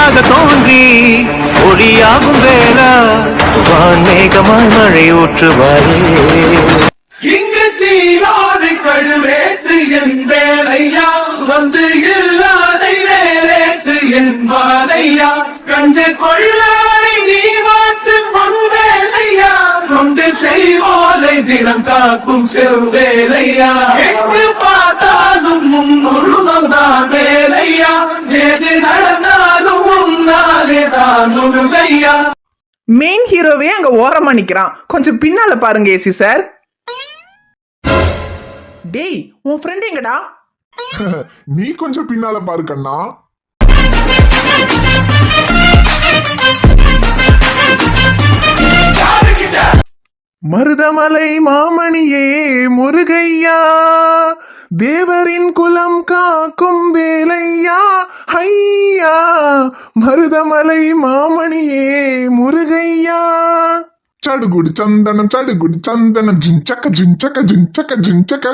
ஒளியாக தோன்றி ஒளியாகும் வேளா வான்மேகமாய் மழை ஊற்றுவாரே. இங்கு தீராதை கழுவேற்று என் வேலையா வந்து இல்லாதை வேலேற்று என் வாழையா கண்டு கொள்ளானை நீ மாற்று பொன் வேலையா கொண்டு செய்வோலை தினம் காக்கும் செவ்வேலையா எங்கு பார்த்தாலும் முன்னுருவம் தான் வேலையா எது நடந்தாலும் முன்னாலே தான் முழுவையா. மெயின் ஹீரோவே அங்க ஓரமா நிக்கிறான், கொஞ்சம் பின்னால பாருங்க ஏசி சார். டேய் உன் ஃப்ரெண்ட் எங்கடா? நீ கொஞ்சம் பின்னால பாரு கண்ணா. மருதமலை மாமணியே முருகையா தேவரின் குலம் காக்கும் வேலையா ஐயா மருதமலை மாமணியே முருகையா. சடுகுடு சந்தனம் சடுகுடு சந்தனம் ஜிஞ்சக்க ஜிஞ்சக்க ஜிஞ்சக்க ஜிஞ்சக்க.